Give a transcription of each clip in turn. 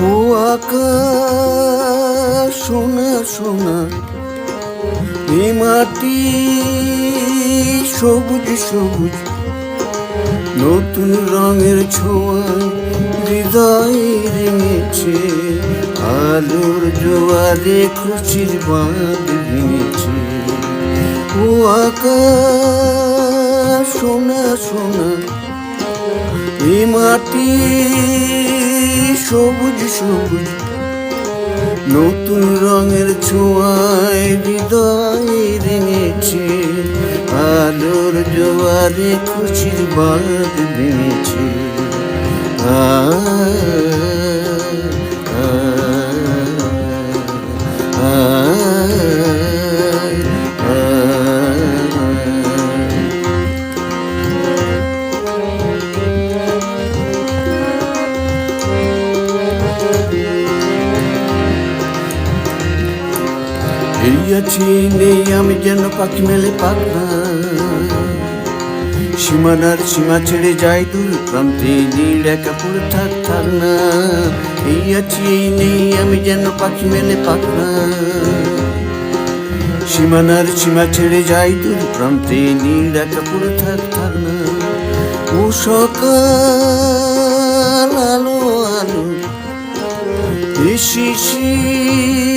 ও আকাশ সোনা সোনা, এ মাটি সবুজ সবুজ, নতুন রঙের ছোঁয়ায় হৃদয় রেঙেছে, আলোর জোয়ারে খুশির বাঁধ ভেঙেছে। ও আকাশ সোনা সোনা, এ মাটি সবুজ সবুজ, নতুন রঙের ছোঁয়ায় হৃদয় রেঙেছে, আলোর জোয়ারে খুশির বাঁধ ভেঙেছে। এই আছি নেই আমি যেন পাখি মেলে পাখনা, সীমানার সীমা ছেড়ে যাই দূর প্রান্তে, নীড় একা পড়ে থাক না। এই আছি এই নেই আমি যেন পাখি মেলে পাখনা, সীমানার সীমা ছেড়ে যাই দূর প্রান্তে, নীড় একা পড়ে থাক না। ও সকাল আলো আলো, এ শিশির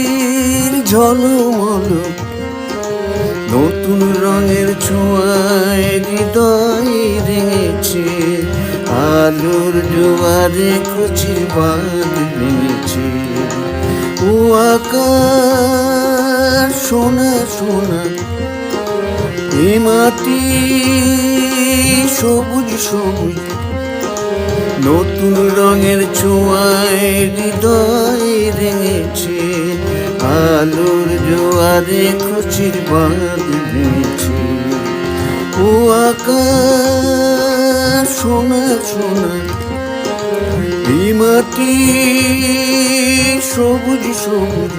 ঝলমল, নতুন রঙের ছোঁয়ায় হৃদয় রেঙেছে, আলোর জোয়ারে খুশির বাঁধ ভেঙেছে। ও আকাশ সোনা সোনা, এ মাটি সবুজ সবুজ, নতুন রঙের ছোঁয়ায় হৃদয় রেঙেছে, আলোর জোয়ারে খুশির বাঁধ ভেঙেছে। ও আকাশ সোনা সোনা, এই মাটি সবুজ সবুজ,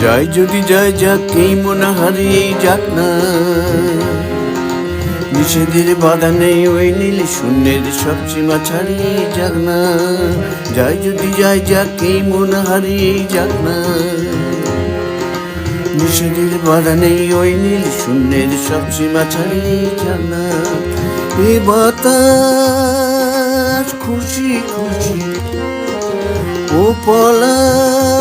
যাই যদি যায় যাক, এই মনে হারিয়ে যাক না, নিষেধের বাধা নেই ওই নীল শূন্যের সব সীমা ছাড়িয়ে যাক না। যাই যদি যায় যাক, এই মনে হারিয়ে যাক না, নিষেধের বাধা নেই ওই নীল শূন্যের সব সীমা ছাড়িয়ে যাক না। এ বাতাস খুশি খুশি, ও পলাশ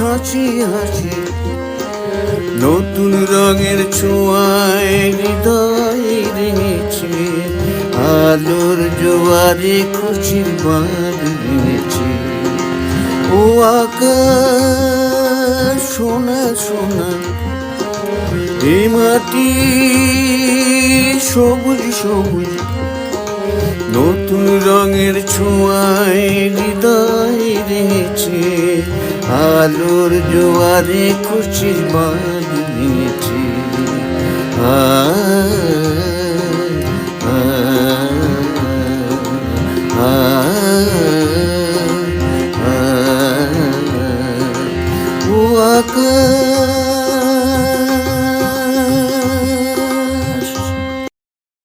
হাসি হাসি, নতুন রঙের ছোঁয়ায় হৃদয় রেঙেছে, আলোর জোয়ারে খুশির বাঁধ ভেঙেছে। ও আকাশ সোনা সোনা, এ মাটি সবুজ সবুজ, নতুন রঙের ছোঁয়ায় হৃদয় রেঙেছে, আলোর জোয়ারে খুশির বাঁধ ভেঙেছে।